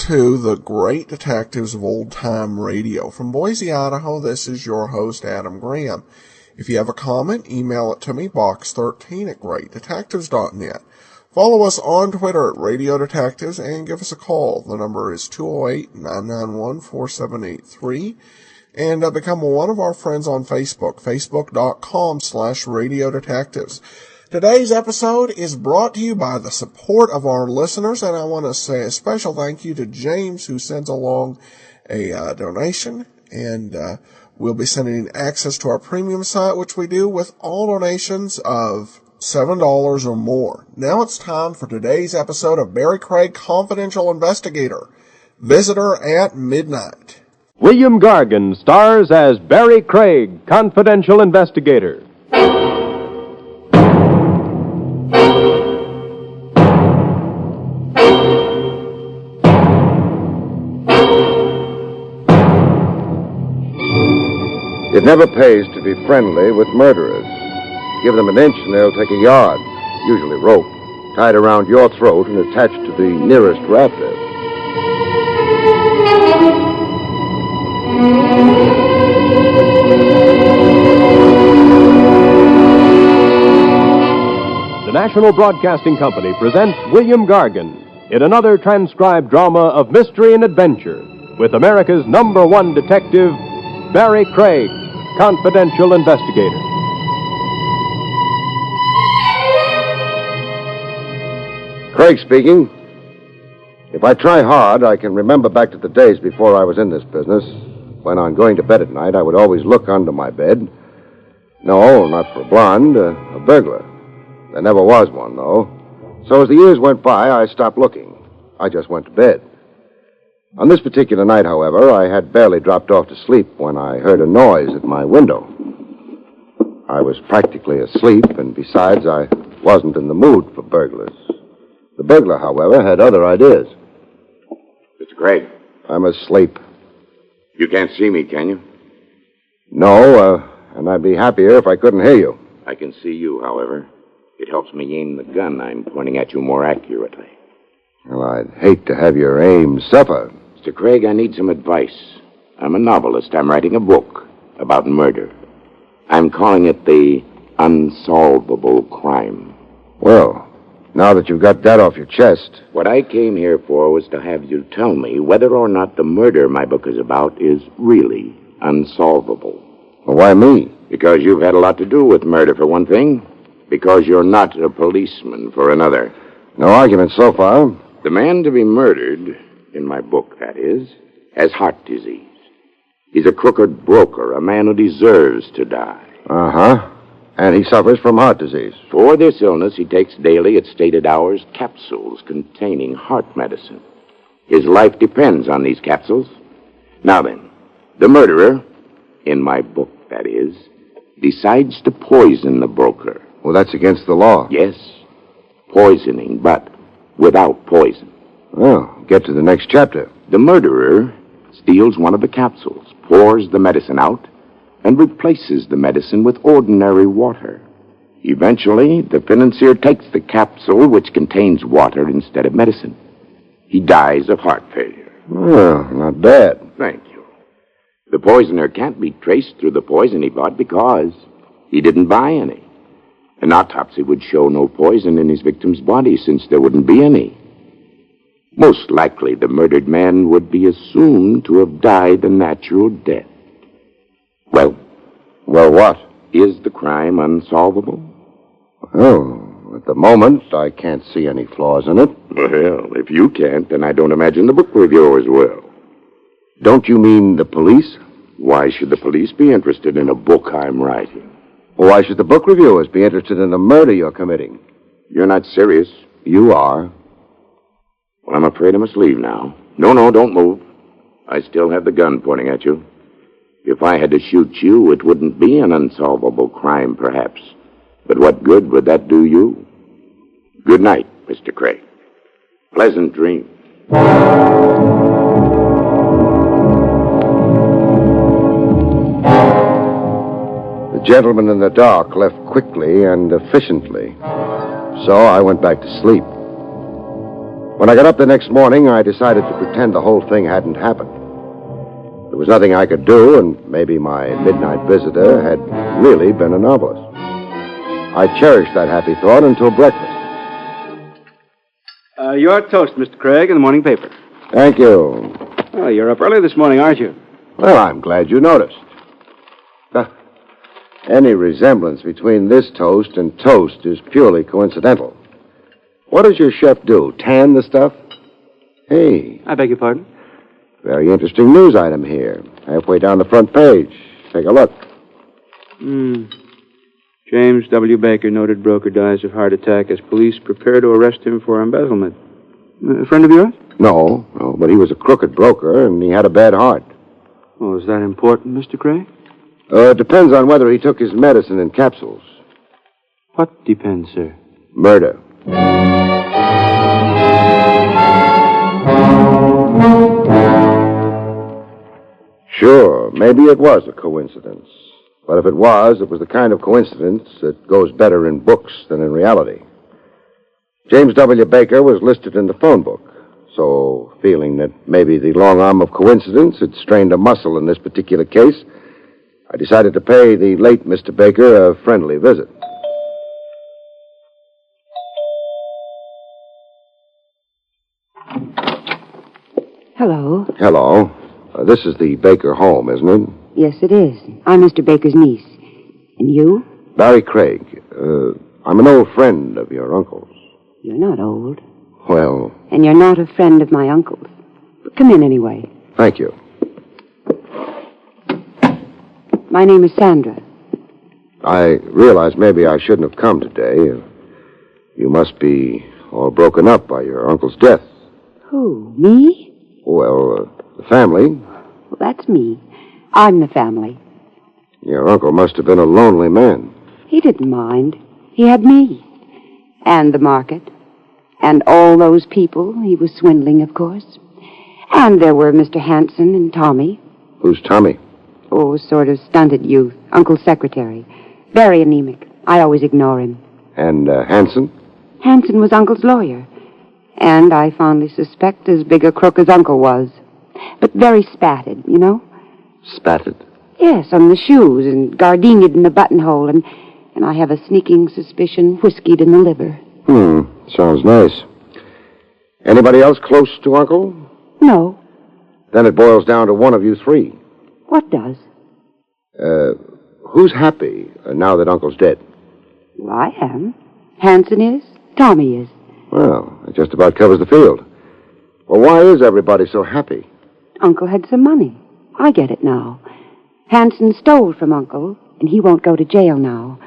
To the great detectives of old-time radio. From Boise, Idaho, this is your host, Adam Graham. If you have a comment, email it to me, box13@greatdetectives.net. Follow us on Twitter at Radio Detectives and give us a call. The number is 208-991-4783. And become one of our friends on Facebook, facebook.com/Radio Detectives. Today's episode is brought to you by the support of our listeners, and I want to say a special thank you to James, who sends along a donation, and we'll be sending access to our premium site, which we do with all donations of $7 or more. Now it's time for today's episode of Barrie Craig, Confidential Investigator, Visitor at Midnight. William Gargan stars as Barrie Craig, Confidential Investigator. It never pays to be friendly with murderers. Give them an inch and they'll take a yard, usually rope, tied around your throat and attached to the nearest rafter. The National Broadcasting Company presents William Gargan in another transcribed drama of mystery and adventure with America's #1 detective, Barrie Craig, Confidential Investigator. Craig speaking. If I try hard, I can remember back to the days before I was in this business, when on going to bed at night, I would always look under my bed. No, not for a blonde, a burglar. There never was one, though. So as the years went by, I stopped looking. I just went to bed. On this particular night, however, I had barely dropped off to sleep when I heard a noise at my window. I was practically asleep, and besides, I wasn't in the mood for burglars. The burglar, however, had other ideas. Mr. Craig. I'm asleep. You can't see me, can you? No, and I'd be happier if I couldn't hear you. I can see you, however. It helps me aim the gun I'm pointing at you more accurately. Well, I'd hate to have your aim suffer. Mr. Craig, I need some advice. I'm a novelist. I'm writing a book about murder. I'm calling it The Unsolvable Crime. Well, now that you've got that off your chest... What I came here for was to have you tell me whether or not the murder my book is about is really unsolvable. Well, why me? Because you've had a lot to do with murder, for one thing. Because you're not a policeman, for another. No argument so far. The man to be murdered, in my book, that is, has heart disease. He's a crooked broker, a man who deserves to die. Uh-huh. And he suffers from heart disease. For this illness, he takes daily, at stated hours, capsules containing heart medicine. His life depends on these capsules. Now then, the murderer, in my book, that is, decides to poison the broker. Well, that's against the law. Yes, poisoning, but without poison. Well, get to the next chapter. The murderer steals one of the capsules, pours the medicine out, and replaces the medicine with ordinary water. Eventually, the financier takes the capsule, which contains water instead of medicine. He dies of heart failure. Well, not bad. Thank you. The poisoner can't be traced through the poison he bought because he didn't buy any. An autopsy would show no poison in his victim's body since there wouldn't be any. Most likely, the murdered man would be assumed to have died a natural death. Well, what? Is the crime unsolvable? Oh, at the moment, I can't see any flaws in it. Well, if you can't, then I don't imagine the book reviewers will. Don't you mean the police? Why should the police be interested in a book I'm writing? Why should the book reviewers be interested in the murder you're committing? You're not serious. You are. Well, I'm afraid I must leave now. No, don't move. I still have the gun pointing at you. If I had to shoot you, it wouldn't be an unsolvable crime, perhaps. But what good would that do you? Good night, Mr. Craig. Pleasant dreams. The gentleman in the dark left quickly and efficiently. So I went back to sleep. When I got up the next morning, I decided to pretend the whole thing hadn't happened. There was nothing I could do, and maybe my midnight visitor had really been a novelist. I cherished that happy thought until breakfast. Your toast, Mr. Craig, in the morning paper. Thank you. Oh, you're up early this morning, aren't you? Well, I'm glad you noticed. Any resemblance between this toast and toast is purely coincidental. What does your chef do? Tan the stuff? Hey. I beg your pardon? Very interesting news item here. Halfway down the front page. Take a look. James W. Baker, noted broker, dies of heart attack as police prepare to arrest him for embezzlement. A friend of yours? No, but he was a crooked broker, and he had a bad heart. Oh, is that important, Mr. Craig? It depends on whether he took his medicine in capsules. What depends, sir? Murder. Sure, maybe it was a coincidence. But if it was the kind of coincidence that goes better in books than in reality. James W. Baker was listed in the phone book. So, feeling that maybe the long arm of coincidence had strained a muscle in this particular case, I decided to pay the late Mr. Baker a friendly visit. Hello. Hello. This is the Baker home, isn't it? Yes, it is. I'm Mr. Baker's niece. And you? Barrie Craig. I'm an old friend of your uncle's. You're not old. Well... And you're not a friend of my uncle's. But come in anyway. Thank you. My name is Sandra. I realize maybe I shouldn't have come today. You must be all broken up by your uncle's death. Who? Me? Well, the family. Well, that's me. I'm the family. Your uncle must have been a lonely man. He didn't mind. He had me. And the market. And all those people he was swindling, of course. And there were Mr. Hanson and Tommy. Who's Tommy? Oh, sort of stunted youth. Uncle's secretary. Very anemic. I always ignore him. And Hanson? Hanson was Uncle's lawyer. And I fondly suspect as big a crook as Uncle was. But very spatted, you know? Spatted? Yes, on the shoes and gardenia'd in the buttonhole, and I have a sneaking suspicion whiskeyed in the liver. Sounds nice. Anybody else close to Uncle? No. Then it boils down to one of you three. What does? Who's happy now that Uncle's dead? Well, I am. Hanson is. Tommy is. Well, that just about covers the field. Well, why is everybody so happy? Uncle had some money. I get it now. Hanson stole from Uncle, and he won't go to jail now.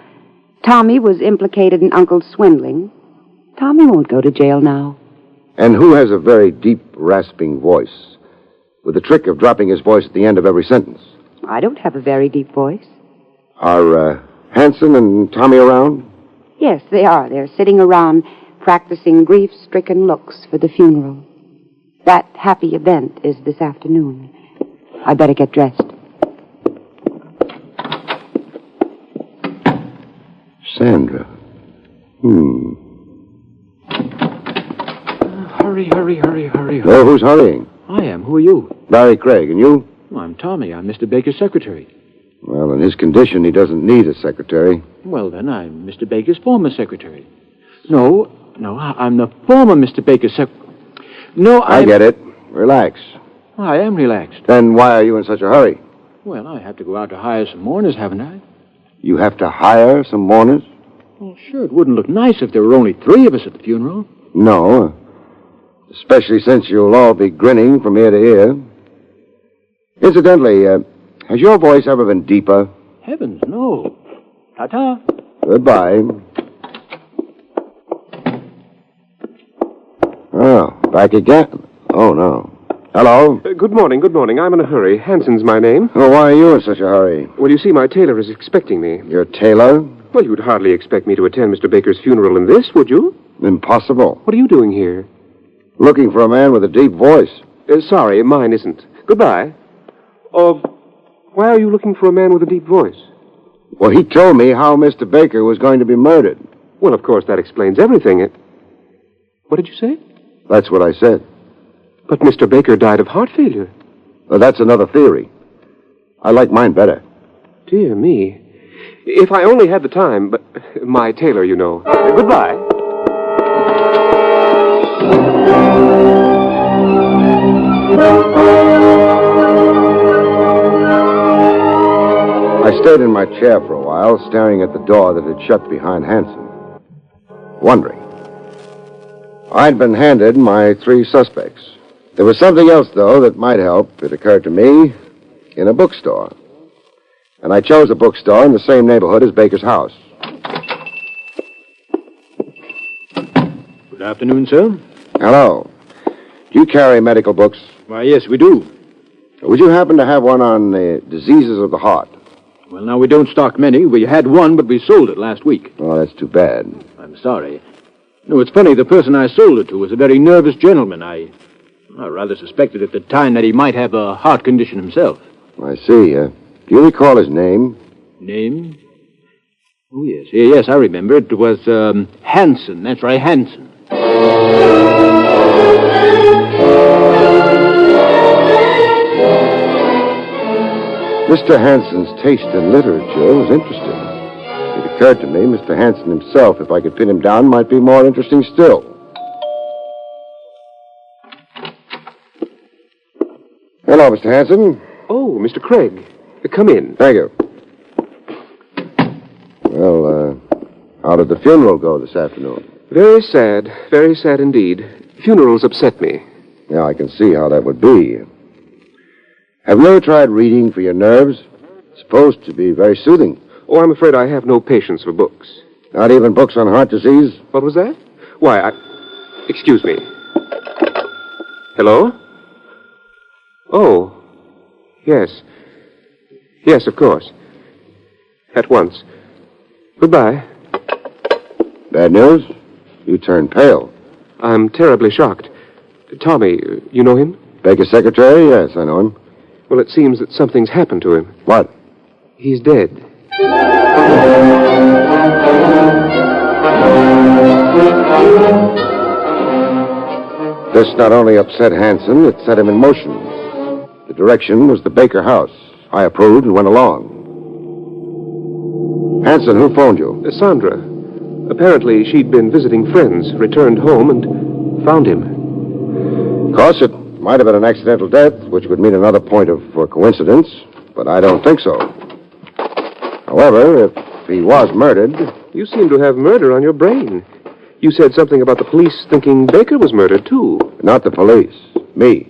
Tommy was implicated in Uncle's swindling. Tommy won't go to jail now. And who has a very deep, rasping voice, with the trick of dropping his voice at the end of every sentence? I don't have a very deep voice. Are Hanson and Tommy around? Yes, they are. They're sitting around practicing grief-stricken looks for the funeral. That happy event is this afternoon. I better get dressed. Sandra. Hurry. Oh, who's hurrying? I am. Who are you? Barrie Craig, and you? Well, I'm Tommy. I'm Mr. Baker's secretary. Well, in his condition, he doesn't need a secretary. Well, then, I'm Mr. Baker's former secretary. No, I'm the former Mr. Baker's I get it. Relax. I am relaxed. Then why are you in such a hurry? Well, I have to go out to hire some mourners, haven't I? You have to hire some mourners? Well, sure, it wouldn't look nice if there were only 3 of us at the funeral. No. Especially since you'll all be grinning from ear to ear. Incidentally, has your voice ever been deeper? Heavens, no. Ta-ta. Goodbye. Oh, back again? Oh, no. Hello? Good morning. I'm in a hurry. Hanson's my name. Oh, why are you in such a hurry? Well, you see, my tailor is expecting me. Your tailor? Well, you'd hardly expect me to attend Mr. Baker's funeral in this, would you? Impossible. What are you doing here? Looking for a man with a deep voice. Sorry, mine isn't. Goodbye. Why are you looking for a man with a deep voice? Well, he told me how Mr. Baker was going to be murdered. Well, of course, that explains everything. What did you say? That's what I said. But Mr. Baker died of heart failure. Well, that's another theory. I like mine better. Dear me. If I only had the time, but my tailor, you know. Goodbye. I stayed in my chair for a while, staring at the door that had shut behind Hanson, wondering. I'd been handed my 3 suspects. There was something else, though, that might help, it occurred to me, in a bookstore. And I chose a bookstore in the same neighborhood as Baker's house. Good afternoon, sir. Hello. Do you carry medical books? Why, yes, we do. Would you happen to have one on the diseases of the heart? Well, now, we don't stock many. We had one, but we sold it last week. Oh, that's too bad. I'm sorry. No, it's funny. The person I sold it to was a very nervous gentleman. I rather suspected at the time that he might have a heart condition himself. I see. Do you recall his name? Name? Oh, yes. Yes, I remember. It was, Hanson. That's right, Hanson. Mr. Hanson's taste in literature was interesting. It occurred to me Mr. Hanson himself, if I could pin him down, might be more interesting still. Hello, Mr. Hanson. Oh, Mr. Craig. Come in. Thank you. Well, how did the funeral go this afternoon? Very sad indeed. Funerals upset me. Yeah, I can see how that would be. Have you ever tried reading for your nerves? It's supposed to be very soothing. Oh, I'm afraid I have no patience for books. Not even books on heart disease? What was that? Why, Excuse me. Hello? Oh, yes. Yes, of course. At once. Goodbye. Bad news? You turned pale. I'm terribly shocked. Tommy, you know him? Baker's secretary? Yes, I know him. Well, it seems that something's happened to him. What? He's dead. This not only upset Hanson, it set him in motion. The direction was the Baker house. I approved and went along. Hanson, who phoned you? Sandra. Apparently, she'd been visiting friends, returned home, and found him. Of course, it might have been an accidental death, which would mean another point for coincidence, but I don't think so. However, if he was murdered... You seem to have murder on your brain. You said something about the police thinking Baker was murdered, too. Not the police. Me.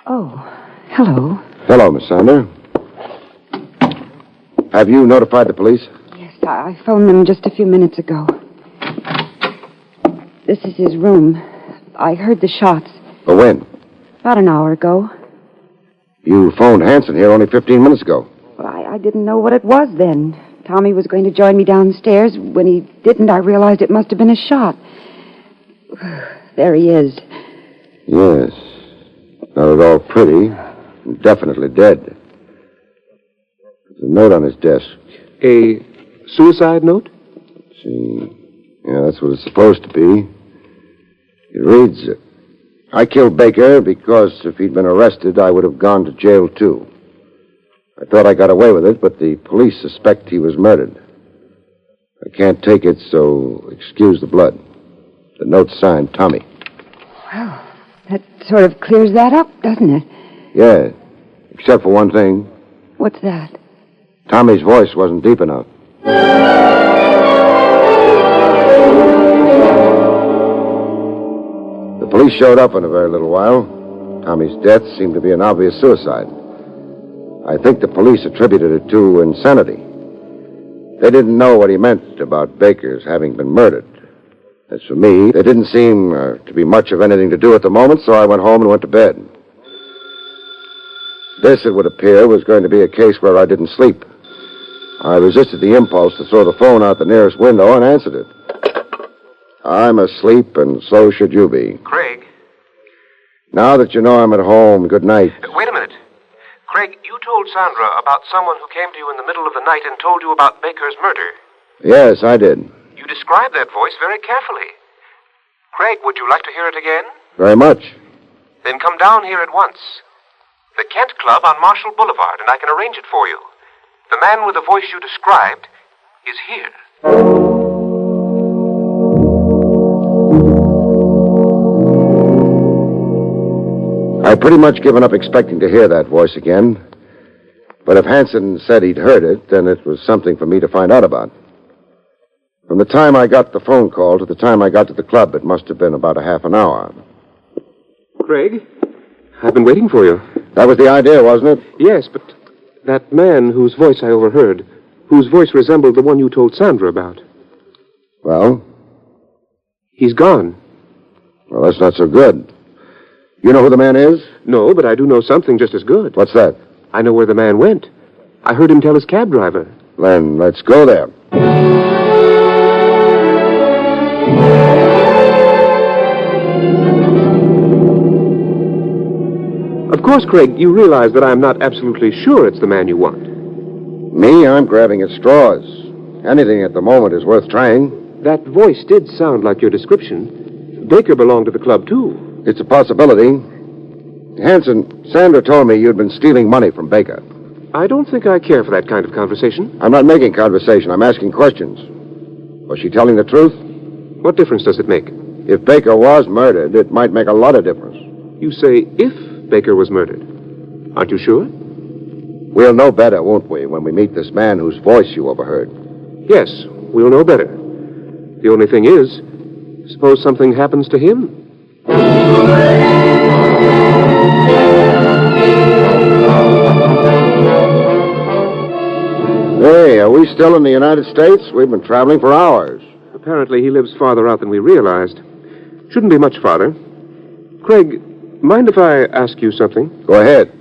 Oh, hello. Hello, Miss Sander. Have you notified the police? Yes, I phoned them just a few minutes ago. This is his room. I heard the shots. Oh, when? About an hour ago. You phoned Hanson here only 15 minutes ago. Well, I didn't know what it was then. Tommy was going to join me downstairs. When he didn't, I realized it must have been a shot. There he is. Yes. Not at all pretty. Definitely dead. There's a note on his desk. A suicide note? Let's see. Yeah, that's what it's supposed to be. It reads, I killed Baker because if he'd been arrested, I would have gone to jail, too. I thought I got away with it, but the police suspect he was murdered. I can't take it, so excuse the blood. The note's signed Tommy. Well, that sort of clears that up, doesn't it? Yeah, except for one thing. What's that? Tommy's voice wasn't deep enough. The police showed up in a very little while. Tommy's death seemed to be an obvious suicide. I think the police attributed it to insanity. They didn't know what he meant about Baker's having been murdered. As for me, there didn't seem to be much of anything to do at the moment, so I went home and went to bed. This, it would appear, was going to be a case where I didn't sleep. I resisted the impulse to throw the phone out the nearest window and answered it. I'm asleep, and so should you be. Craig? Now that you know I'm at home, good night. Wait a minute. Craig, you told Sandra about someone who came to you in the middle of the night and told you about Baker's murder. Yes, I did. You described that voice very carefully. Craig, would you like to hear it again? Very much. Then come down here at once. The Kent Club on Marshall Boulevard, and I can arrange it for you. The man with the voice you described is here. I'd pretty much given up expecting to hear that voice again. But if Hanson said he'd heard it, then it was something for me to find out about. From the time I got the phone call to the time I got to the club, it must have been about a half an hour. Craig, I've been waiting for you. That was the idea, wasn't it? Yes, but that man whose voice I overheard, whose voice resembled the one you told Sandra about. Well? He's gone. Well, that's not so good. You know who the man is? No, but I do know something just as good. What's that? I know where the man went. I heard him tell his cab driver. Then let's go there. Of course, Craig, you realize that I'm not absolutely sure it's the man you want. Me, I'm grabbing at straws. Anything at the moment is worth trying. That voice did sound like your description. Baker belonged to the club, too. It's a possibility. Hanson, Sandra told me you'd been stealing money from Baker. I don't think I care for that kind of conversation. I'm not making conversation. I'm asking questions. Was she telling the truth? What difference does it make? If Baker was murdered, it might make a lot of difference. You say if Baker was murdered. Aren't you sure? We'll know better, won't we, when we meet this man whose voice you overheard? Yes, we'll know better. The only thing is, suppose something happens to him. Hey, are we still in the United States? We've been traveling for hours. Apparently he lives farther out than we realized. Shouldn't be much farther. Craig, mind if I ask you something? Go ahead.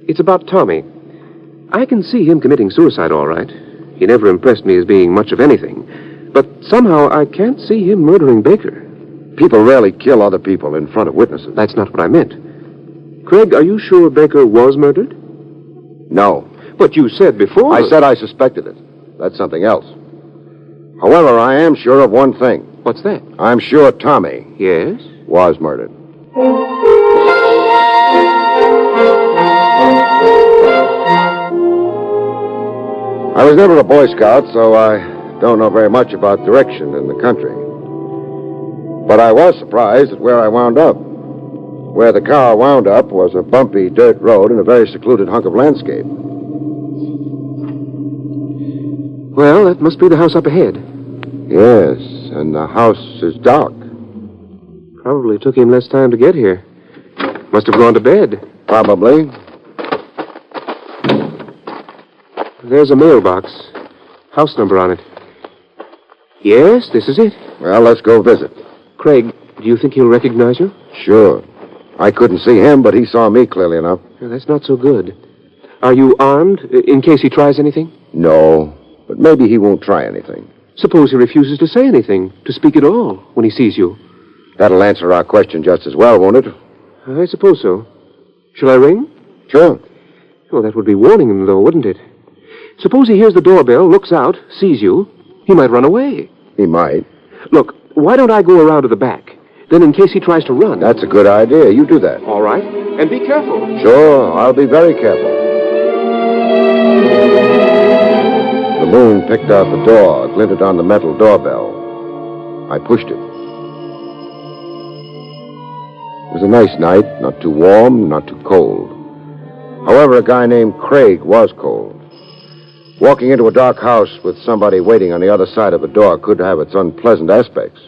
It's about Tommy. I can see him committing suicide, all right. He never impressed me as being much of anything. But somehow I can't see him murdering Baker. People rarely kill other people in front of witnesses. That's not what I meant. Craig, are you sure Baker was murdered? No. But you said before... I said I suspected it. That's something else. However, I am sure of one thing. What's that? I'm sure Tommy... Yes? ...was murdered. I was never a Boy Scout, so I don't know very much about direction in the country. But I was surprised at where I wound up. Where the car wound up was a bumpy dirt road in a very secluded hunk of landscape. Well, that must be the house up ahead. Yes, and the house is dark. Probably took him less time to get here. Must have gone to bed. Probably. There's a mailbox. House number on it. Yes, this is it. Well, let's go visit. Craig, do you think he'll recognize you? Sure. I couldn't see him, but he saw me clearly enough. Well, that's not so good. Are you armed, in case he tries anything? No, but maybe he won't try anything. Suppose he refuses to say anything, to speak at all, when he sees you. That'll answer our question just as well, won't it? I suppose so. Shall I ring? Sure. Oh, that would be warning him, though, wouldn't it? Suppose he hears the doorbell, looks out, sees you. He might run away. He might. Look, why don't I go around to the back? Then in case he tries to run... That's a good idea. You do that. All right. And be careful. Sure, I'll be very careful. The moon picked out the door, glinted on the metal doorbell. I pushed it. It was a nice night, not too warm, not too cold. However, a guy named Craig was cold. Walking into a dark house with somebody waiting on the other side of a door could have its unpleasant aspects.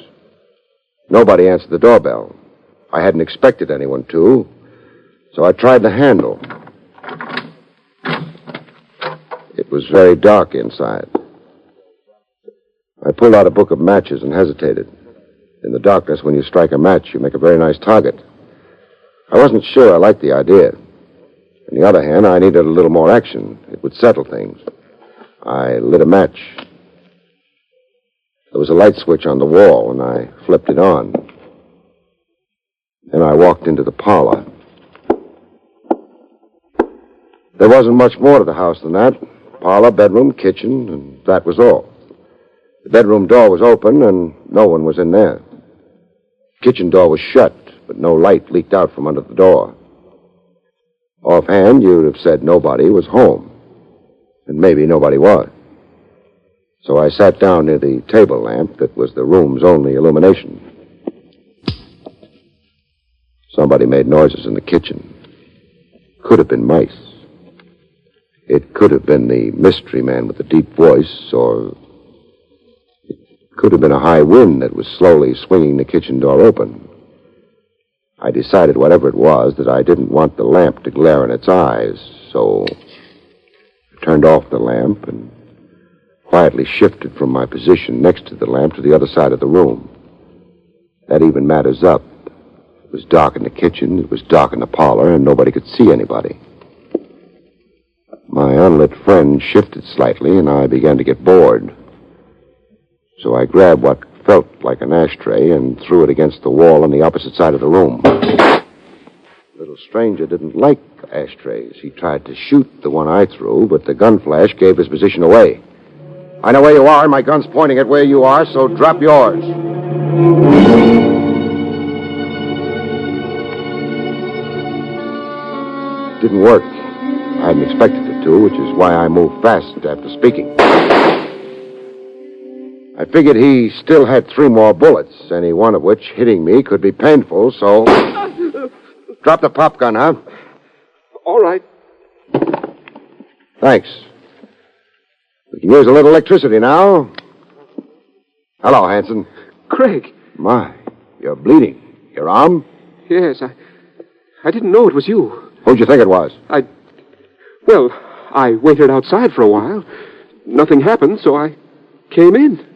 Nobody answered the doorbell. I hadn't expected anyone to, so I tried the handle. It was very dark inside. I pulled out a book of matches and hesitated. In the darkness, when you strike a match, you make a very nice target. I wasn't sure I liked the idea. On the other hand, I needed a little more action. It would settle things. I lit a match. There was a light switch on the wall, and I flipped it on. Then I walked into the parlor. There wasn't much more to the house than that. Parlor, bedroom, kitchen, and that was all. The bedroom door was open, and no one was in there. The kitchen door was shut, but no light leaked out from under the door. Offhand, you'd have said nobody was home. And maybe nobody was. So I sat down near the table lamp that was the room's only illumination. Somebody made noises in the kitchen. Could have been mice. It could have been the mystery man with the deep voice, or it could have been a high wind that was slowly swinging the kitchen door open. I decided, whatever it was, that I didn't want the lamp to glare in its eyes, so I turned off the lamp and quietly shifted from my position next to the lamp to the other side of the room. That even matters up. It was dark in the kitchen, it was dark in the parlor, and nobody could see anybody. My unlit friend shifted slightly, and I began to get bored. So I grabbed what felt like an ashtray and threw it against the wall on the opposite side of the room. The little stranger didn't like ashtrays. He tried to shoot the one I threw, but the gun flash gave his position away. I know where you are, and my gun's pointing at where you are, so drop yours. It didn't work. I hadn't expected it to, which is why I moved fast after speaking. I figured he still had 3 more bullets, any one of which, hitting me, could be painful, so... Drop the pop gun, huh? All right. Thanks. We can use a little electricity now. Hello, Hanson. Craig. My, you're bleeding. Your arm? Yes, I didn't know it was you. Who'd you think it was? Well, I waited outside for a while. Nothing happened, so I came in.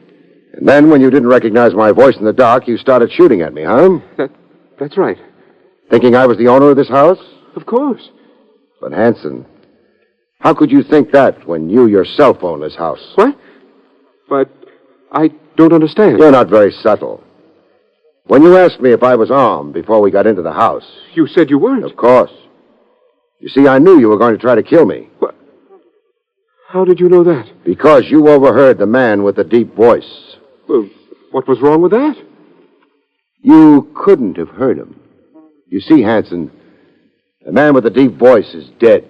And then, when you didn't recognize my voice in the dark, you started shooting at me, huh? That's right. Thinking I was the owner of this house? Of course. But, Hanson, how could you think that when you yourself own this house? What? But I don't understand. You're not very subtle. When you asked me if I was armed before we got into the house... You said you weren't. Of course. You see, I knew you were going to try to kill me. What? How did you know that? Because you overheard the man with the deep voice. Well, what was wrong with that? You couldn't have heard him. You see, Hanson, the man with the deep voice is dead.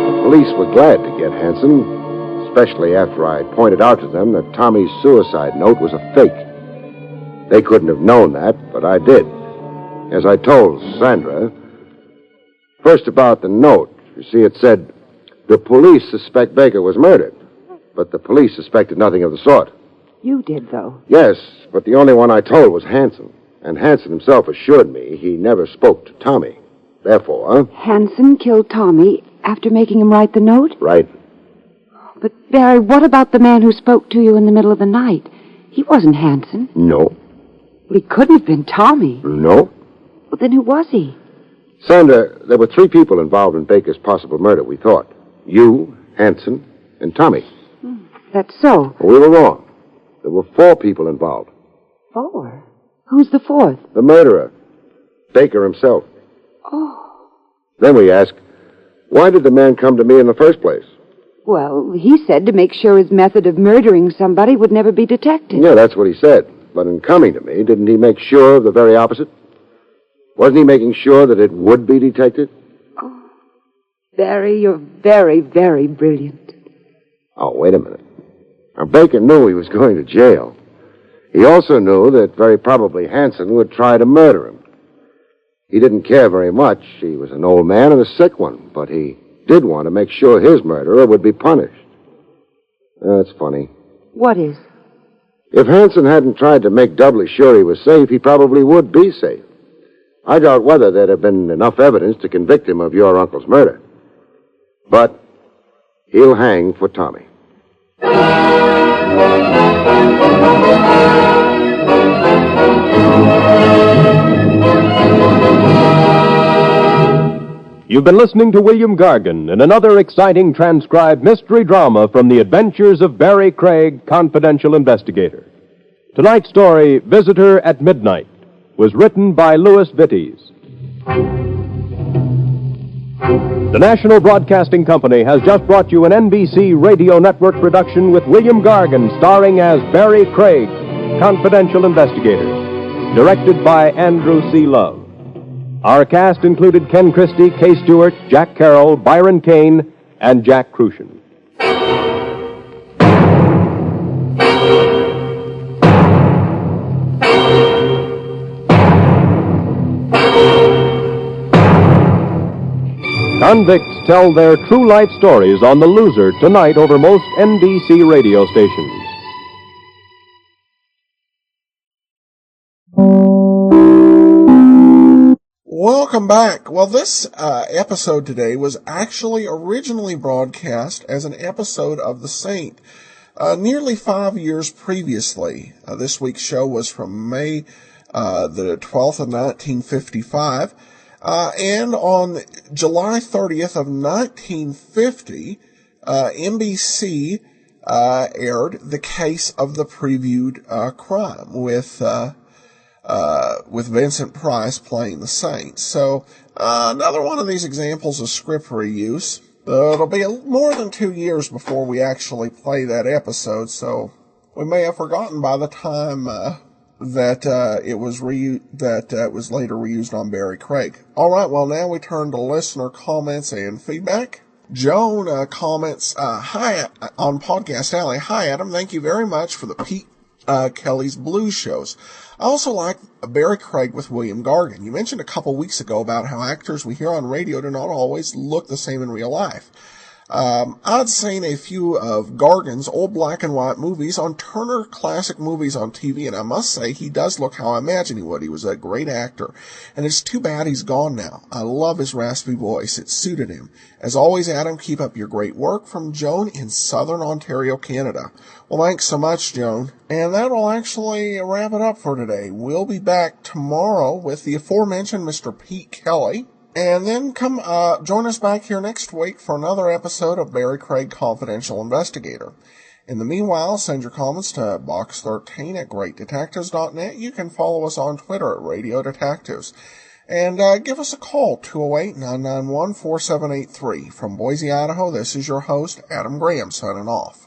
The police were glad to get Hanson, especially after I pointed out to them that Tommy's suicide note was a fake. They couldn't have known that, but I did. As I told Sandra. First about the note. You see, it said, the police suspect Baker was murdered. But the police suspected nothing of the sort. You did, though. Yes, but the only one I told was Hanson. And Hanson himself assured me he never spoke to Tommy. Therefore... Hanson killed Tommy after making him write the note? Right. But, Barry, what about the man who spoke to you in the middle of the night? He wasn't Hanson. No. Well, he couldn't have been Tommy. No. Well, then who was he? Sandra, there were 3 people involved in Baker's possible murder, we thought. You, Hanson, and Tommy. That's so. Well, we were wrong. There were 4 people involved. 4? Who's the 4th? The murderer. Baker himself. Oh. Then we asked, why did the man come to me in the first place? Well, he said to make sure his method of murdering somebody would never be detected. Yeah, that's what he said. But in coming to me, didn't he make sure of the very opposite? Wasn't he making sure that it would be detected? Oh, Barry, you're very, very brilliant. Oh, wait a minute. Now, Baker knew he was going to jail. He also knew that very probably Hanson would try to murder him. He didn't care very much. He was an old man and a sick one, but he did want to make sure his murderer would be punished. That's funny. What is? If Hanson hadn't tried to make doubly sure he was safe, he probably would be safe. I doubt whether there'd have been enough evidence to convict him of your uncle's murder. But he'll hang for Tommy. You've been listening to William Gargan in another exciting transcribed mystery drama from the adventures of Barrie Craig, confidential investigator. Tonight's story, Visitor at Midnight, was written by Louis Vittes. The National Broadcasting Company has just brought you an NBC Radio Network production with William Gargan starring as Barrie Craig, confidential investigator, directed by Andrew C. Love. Our cast included Ken Christie, Kay Stewart, Jack Carroll, Byron Kane, and Jack Crucian. Convicts tell their true life stories on The Loser tonight over most NBC radio stations. Welcome back. Well, this episode today was actually originally broadcast as an episode of The Saint nearly 5 years previously. This week's show was from May the 12th of 1955. And on July 30th of 1950, NBC aired The Case of the Previewed Crime with Vincent Price playing the Saint. So, another one of these examples of script reuse. It'll be more than 2 years before we actually play that episode, so we may have forgotten by the time that it was later reused on Barrie Craig. All right, well, now we turn to listener comments and feedback. Joan comments, hi, on Podcast Alley. Hi, Adam. Thank you very much for the Pete Kelly's Blues shows. I also like Barrie Craig with William Gargan. You mentioned a couple weeks ago about how actors we hear on radio do not always look the same in real life. I'd seen a few of Gargan's old black and white movies on Turner Classic Movies on TV, and I must say he does look how I imagined he would. He was a great actor, and it's too bad he's gone now. I love his raspy voice. It suited him. As always, Adam, keep up your great work. From Joan in Southern Ontario, Canada. Well, thanks so much, Joan. And that'll actually wrap it up for today. We'll be back tomorrow with the aforementioned Mr. Pete Kelly. And then come join us back here next week for another episode of Barrie Craig, Confidential Investigator. In the meanwhile, send your comments to box13 at greatdetectives.net. You can follow us on Twitter at Radio Detectives. And give us a call, 208-991-4783. From Boise, Idaho, this is your host, Adam Graham, signing off.